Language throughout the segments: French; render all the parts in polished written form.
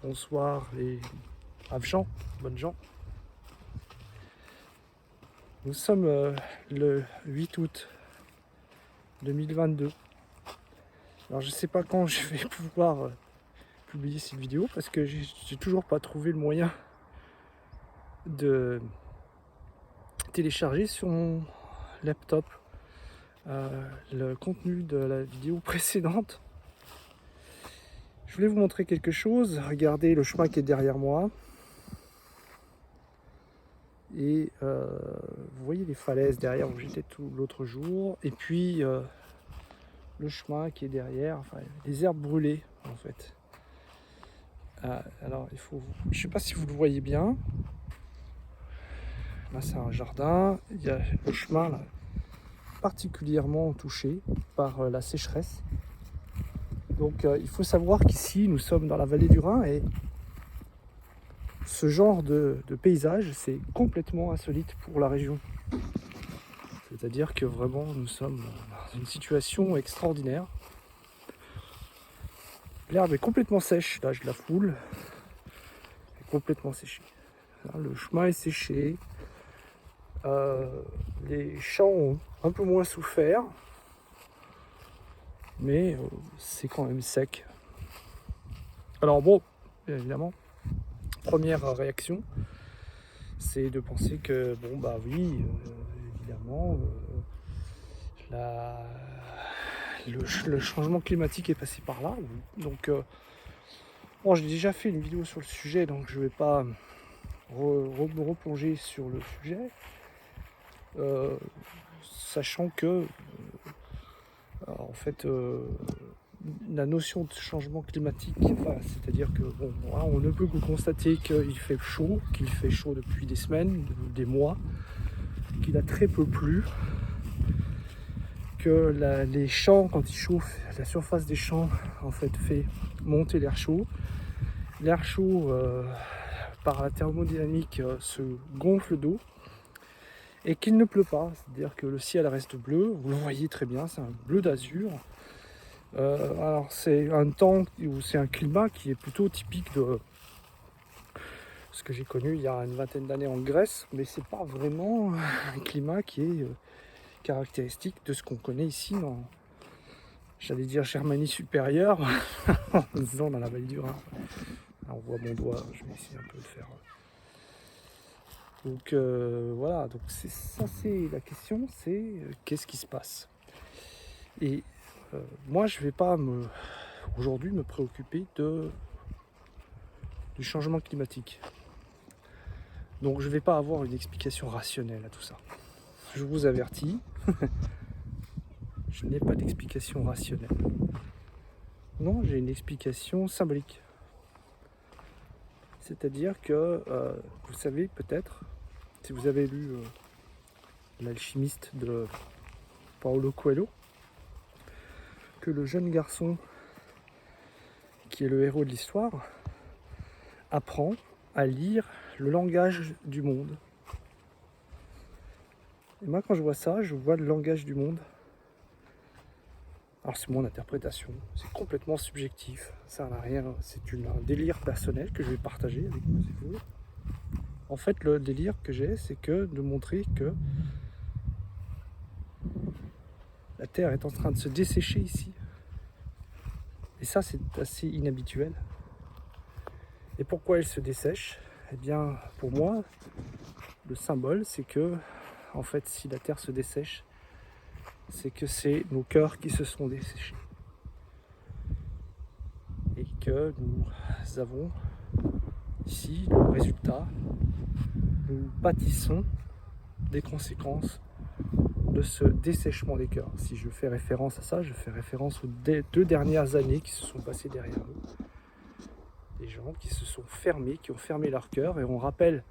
bonsoir les braves gens, bonnes gens. Nous sommes le 8 août 2022. Alors je sais pas quand je vais pouvoir publier cette vidéo parce que j'ai toujours pas trouvé le moyen de télécharger sur mon laptop le contenu de la vidéo précédente. Je voulais vous montrer quelque chose. Regardez le chemin qui est derrière moi. Et vous voyez les falaises derrière où j'étais tout l'autre jour. Et puis le chemin qui est derrière, enfin les herbes brûlées en fait. Alors il faut, je ne sais pas si vous le voyez bien. Là c'est un jardin. Il y a le chemin là, particulièrement touché par la sécheresse. Donc il faut savoir qu'ici nous sommes dans la vallée du Rhin et ce genre de paysage c'est complètement insolite pour la région. C'est-à-dire que vraiment nous sommes dans une situation extraordinaire. L'herbe est complètement sèche, là je la foule, elle est complètement séchée. Là, le chemin est séché, les champs ont un peu moins souffert, mais c'est quand même sec. Alors bon, évidemment, première réaction, c'est de penser que bon bah oui, évidemment, le changement climatique est passé par là. Donc bon, j'ai déjà fait une vidéo sur le sujet, donc je ne vais pas me replonger sur le sujet. Sachant que en fait la notion de changement climatique, enfin, c'est-à-dire que bon, on ne peut que constater qu'il fait chaud depuis des semaines, des mois, qu'il a très peu plu, que les champs quand ils chauffent, la surface des champs en fait fait monter l'air chaud. L'air chaud par la thermodynamique se gonfle d'eau. Et qu'il ne pleut pas, c'est-à-dire que le ciel reste bleu, vous le voyez très bien, c'est un bleu d'azur. Alors c'est un temps où c'est un climat qui est plutôt typique de ce que j'ai connu il y a une vingtaine d'années en Grèce, mais c'est pas vraiment un climat qui est caractéristique de ce qu'on connaît ici dans, j'allais dire Germanie supérieure, en disant dans la vallée du Rhin. Alors, on voit mon doigt, je vais essayer un peu de faire. Donc voilà, donc ça c'est la question, c'est qu'est-ce qui se passe. Et moi je ne vais pas aujourd'hui me préoccuper du changement climatique. Donc je ne vais pas avoir une explication rationnelle à tout ça. Je vous avertis, je n'ai pas d'explication rationnelle. Non, j'ai une explication symbolique. C'est-à-dire que vous savez peut-être, si vous avez lu L'Alchimiste de Paulo Coelho, que le jeune garçon qui est le héros de l'histoire apprend à lire le langage du monde. Et moi quand je vois ça, je vois le langage du monde. Alors c'est mon interprétation, c'est complètement subjectif, ça n'a rien, c'est un délire personnel que je vais partager avec vous si vous voulez. En fait le délire que j'ai, c'est que de montrer que la Terre est en train de se dessécher ici. Et ça c'est assez inhabituel. Et pourquoi elle se dessèche? Eh bien pour moi, le symbole c'est que, en fait si la Terre se dessèche, c'est que c'est nos cœurs qui se sont desséchés. Et que nous avons ici le résultat, nous pâtissons des conséquences de ce dessèchement des cœurs. Si je fais référence à ça, je fais référence aux 2 dernières années qui se sont passées derrière nous. Des gens qui se sont fermés, qui ont fermé leur cœur, et on rappelle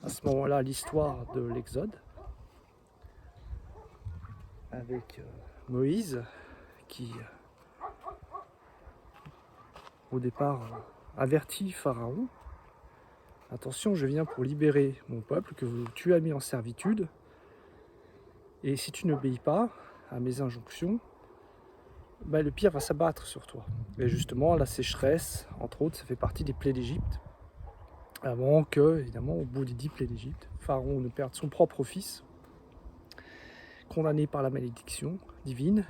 à ce moment-là l'histoire de l'Exode avec Moïse qui au départ avertit Pharaon: attention, je viens pour libérer mon peuple que tu as mis en servitude, et si tu n'obéis pas à mes injonctions, le pire va s'abattre sur toi. Et justement, la sécheresse, entre autres, ça fait partie des plaies d'Égypte. Avant que, évidemment, au bout des 10 plaies d'Égypte, Pharaon ne perde son propre fils, condamné par la malédiction divine,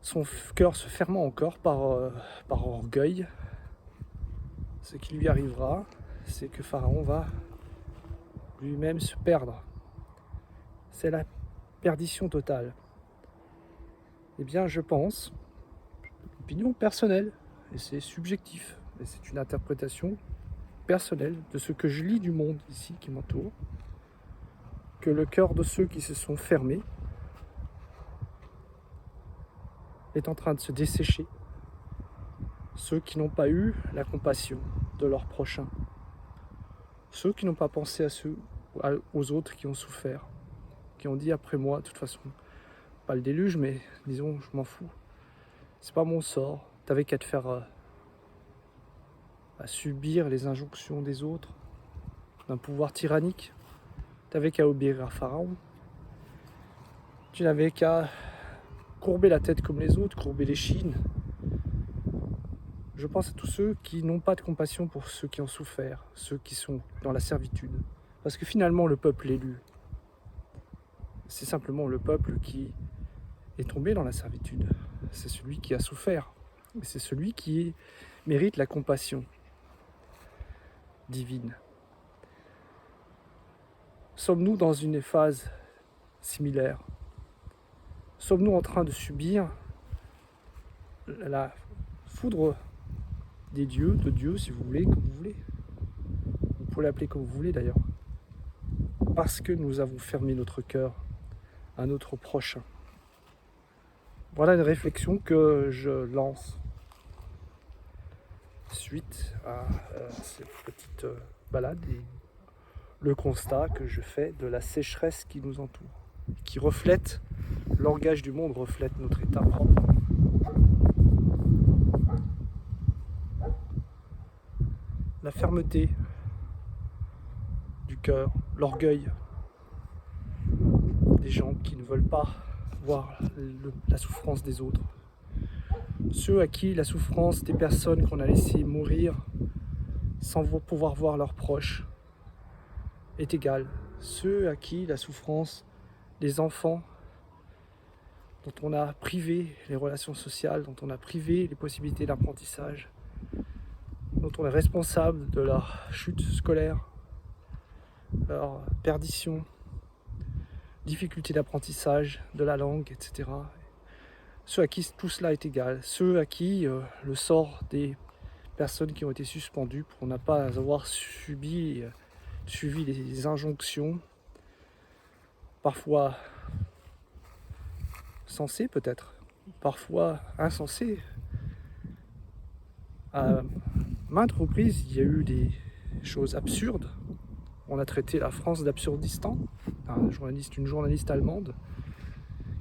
son cœur se fermant encore par orgueil. Ce qui lui arrivera, c'est que Pharaon va lui-même se perdre. C'est la perdition totale. Eh bien, je pense, opinion personnelle, et c'est subjectif, et c'est une interprétation personnelle de ce que je lis du monde ici qui m'entoure, que le cœur de ceux qui se sont fermés est en train de se dessécher. Ceux qui n'ont pas eu la compassion de leurs prochains, ceux qui n'ont pas pensé aux autres qui ont souffert, qui ont dit après moi, de toute façon, pas le déluge, mais disons, je m'en fous. C'est pas mon sort. T'avais qu'à te faire à subir les injonctions des autres, d'un pouvoir tyrannique. T'avais qu'à obéir à Pharaon. Tu n'avais qu'à courber la tête comme les autres, courber les chines. Je pense à tous ceux qui n'ont pas de compassion pour ceux qui ont souffert, ceux qui sont dans la servitude. Parce que finalement, le peuple élu, c'est simplement le peuple qui est tombé dans la servitude. C'est celui qui a souffert. Et c'est celui qui mérite la compassion divine. Sommes-nous dans une phase similaire? Sommes-nous en train de subir la foudre des dieux, de Dieu si vous voulez, comme vous voulez? Vous pouvez l'appeler comme vous voulez d'ailleurs. Parce que nous avons fermé notre cœur à notre prochain. Voilà une réflexion que je lance suite à cette petite balade et le constat que je fais de la sécheresse qui nous entoure, qui reflète, le langage du monde reflète notre état propre. La fermeté du cœur, l'orgueil des gens qui ne veulent pas voir la souffrance des autres. Ceux à qui la souffrance des personnes qu'on a laissées mourir sans pouvoir voir leurs proches est égale. Ceux à qui la souffrance des enfants dont on a privé les relations sociales, dont on a privé les possibilités d'apprentissage, dont on est responsable de leur chute scolaire, leur perdition, difficulté d'apprentissage de la langue, etc. Ceux à qui tout cela est égal, ceux à qui le sort des personnes qui ont été suspendues pour ne pas avoir suivi les injonctions, parfois sensées peut-être, parfois insensées. À maintes reprises, il y a eu des choses absurdes. On a traité la France d'absurdistan, une journaliste allemande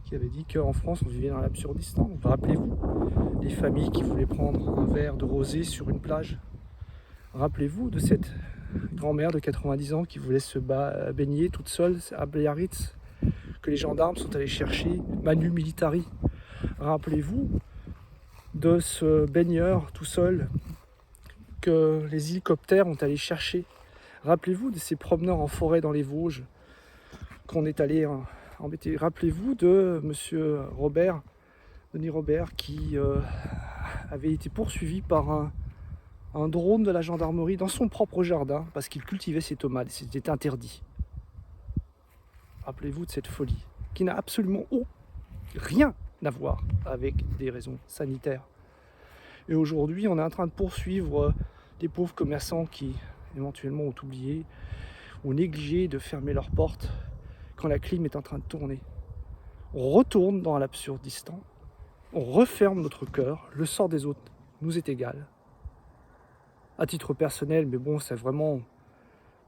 qui avait dit qu'en France on vivait dans l'absurdistan. Rappelez-vous les familles qui voulaient prendre un verre de rosé sur une plage. Rappelez-vous de cette grand-mère de 90 ans qui voulait se baigner toute seule à Biarritz, que les gendarmes sont allés chercher manu militari. Rappelez-vous de ce baigneur tout seul que les hélicoptères ont allé chercher. Rappelez-vous de ces promeneurs en forêt dans les Vosges qu'on est allé embêter. Rappelez-vous de monsieur Denis Robert, qui avait été poursuivi par un drone de la gendarmerie dans son propre jardin parce qu'il cultivait ses tomates et c'était interdit. Rappelez-vous de cette folie qui n'a absolument rien à voir avec des raisons sanitaires. Et aujourd'hui, on est en train de poursuivre des pauvres commerçants qui éventuellement ont oublié ou négligé de fermer leurs portes quand la clim est en train de tourner. On retourne dans l'absurdistan, on referme notre cœur, le sort des autres nous est égal. À titre personnel, mais bon, c'est vraiment...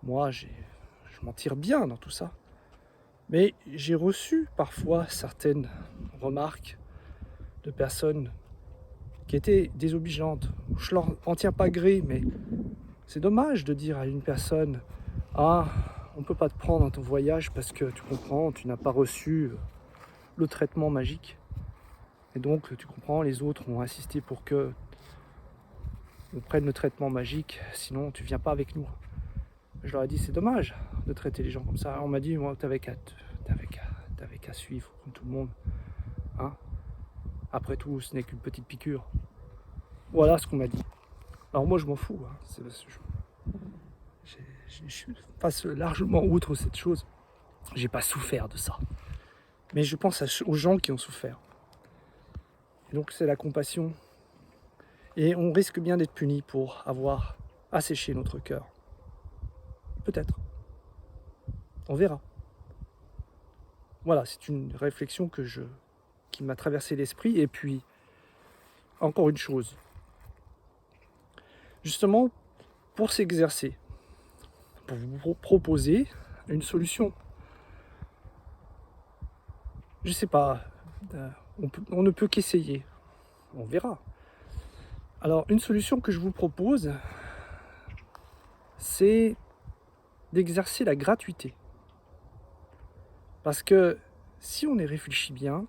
Moi, je m'en tire bien dans tout ça. Mais j'ai reçu parfois certaines remarques de personnes qui étaient désobligeantes. Je leur en tiens pas gré, mais c'est dommage de dire à une personne « Ah, on ne peut pas te prendre dans ton voyage parce que tu comprends, tu n'as pas reçu le traitement magique. » Et donc, tu comprends, les autres ont insisté pour que on prenne le traitement magique, sinon tu viens pas avec nous. Je leur ai dit, c'est dommage de traiter les gens comme ça. On m'a dit, moi, t'avais qu'à suivre, comme tout le monde. Hein, après tout, ce n'est qu'une petite piqûre. Voilà ce qu'on m'a dit. Alors moi, je m'en fous. Hein. Je passe largement outre cette chose. J'ai pas souffert de ça. Mais je pense aux gens qui ont souffert. Et donc c'est la compassion. Et on risque bien d'être puni pour avoir asséché notre cœur. Peut-être. On verra. Voilà, c'est une réflexion qui m'a traversé l'esprit. Et puis, encore une chose. Justement, pour s'exercer, pour vous proposer une solution. Je sais pas, on ne peut qu'essayer. On verra. Alors, une solution que je vous propose, c'est d'exercer la gratuité. Parce que si on y réfléchit bien,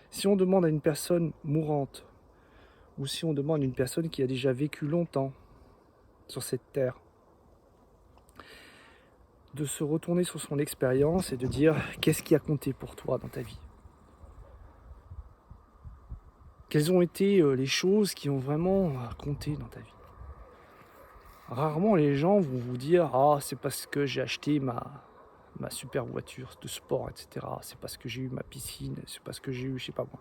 si on demande à une personne mourante, ou si on demande à une personne qui a déjà vécu longtemps sur cette terre, de se retourner sur son expérience et de dire qu'est-ce qui a compté pour toi dans ta vie. Quelles ont été les choses qui ont vraiment compté dans ta vie. Rarement les gens vont vous dire « Ah, c'est parce que j'ai acheté ma super voiture de sport, etc. C'est parce que j'ai eu ma piscine, c'est parce que j'ai eu, je sais pas moi,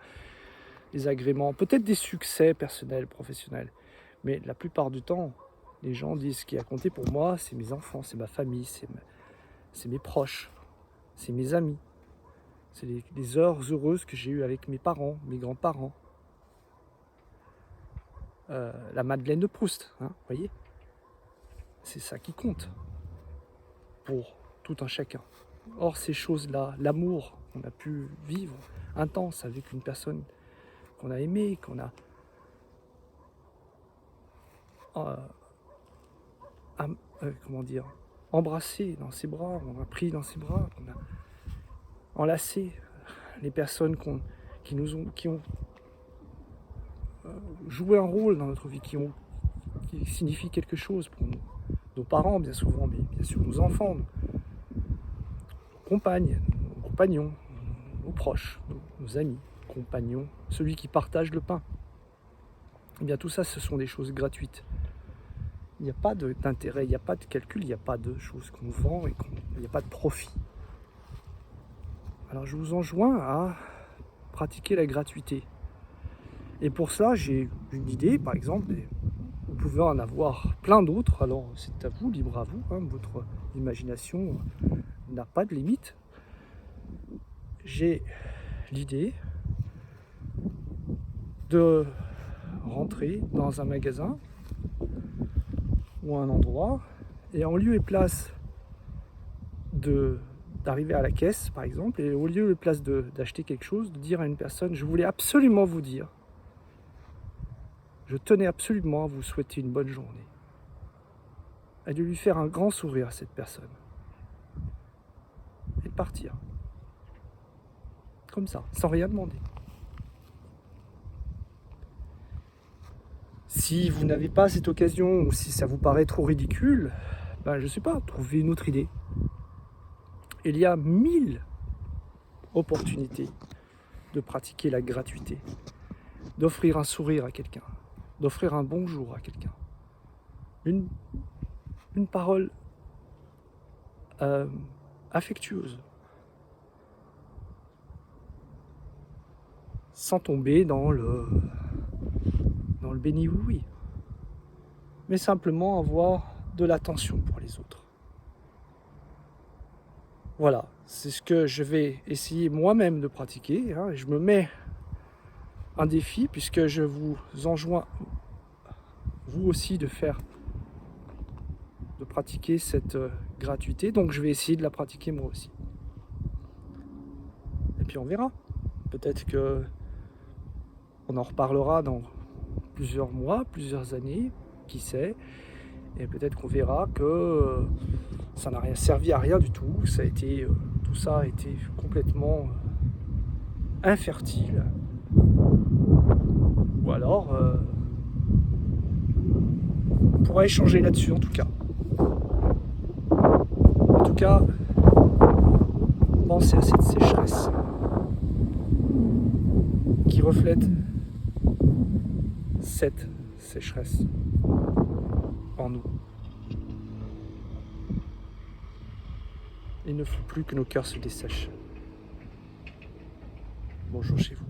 les agréments. » Peut-être des succès personnels, professionnels. Mais la plupart du temps, les gens disent « Ce qui a compté pour moi, c'est mes enfants, c'est ma famille, c'est mes proches, c'est mes amis. C'est les heures heureuses que j'ai eues avec mes parents, mes grands-parents. » La Madeleine de Proust, hein, vous voyez, c'est ça qui compte pour tout un chacun. Or, ces choses-là, l'amour qu'on a pu vivre intense avec une personne qu'on a aimée, qu'on a embrassé dans ses bras, on a pris dans ses bras, on a enlacé les personnes qui ont joué un rôle dans notre vie, qui signifient quelque chose pour nous. Nos parents, bien souvent, mais bien sûr nos enfants, nos compagnes, nos compagnons, nos proches, nos amis, compagnons, celui qui partage le pain. Eh bien, tout ça, ce sont des choses gratuites. Il n'y a pas d'intérêt, il n'y a pas de calcul, il n'y a pas de choses qu'on vend et il n'y a pas de profit. Alors, je vous enjoins à pratiquer la gratuité. Et pour ça, j'ai une idée, par exemple, et vous pouvez en avoir plein d'autres, alors c'est à vous, libre à vous, hein, votre imagination n'a pas de limite. J'ai l'idée de rentrer dans un magasin ou un endroit, et en lieu et place d'arriver à la caisse, par exemple, et au lieu et place d'acheter quelque chose, de dire à une personne, je voulais absolument vous dire, je tenais absolument à vous souhaiter une bonne journée. Et de lui faire un grand sourire à cette personne. Et de partir. Comme ça, sans rien demander. Si vous n'avez pas cette occasion, ou si ça vous paraît trop ridicule, ben je sais pas, trouvez une autre idée. Il y a 1000 opportunités de pratiquer la gratuité, d'offrir un sourire à quelqu'un, d'offrir un bonjour à quelqu'un, une parole affectueuse, sans tomber dans le béni oui, mais simplement avoir de l'attention pour les autres. Voilà, c'est ce que je vais essayer moi-même de pratiquer, hein, et je me mets un défi puisque je vous enjoins vous aussi de pratiquer cette gratuité, donc je vais essayer de la pratiquer moi aussi. Et puis on verra. Peut-être que on en reparlera dans plusieurs mois, plusieurs années, qui sait. Et peut-être qu'on verra que ça n'a servi à rien du tout. Tout ça a été complètement infertile, ou alors on pourra échanger là-dessus en tout cas. En tout cas, pensez à cette sécheresse qui reflète cette sécheresse en nous. Il ne faut plus que nos cœurs se dessèchent. Bonjour chez vous.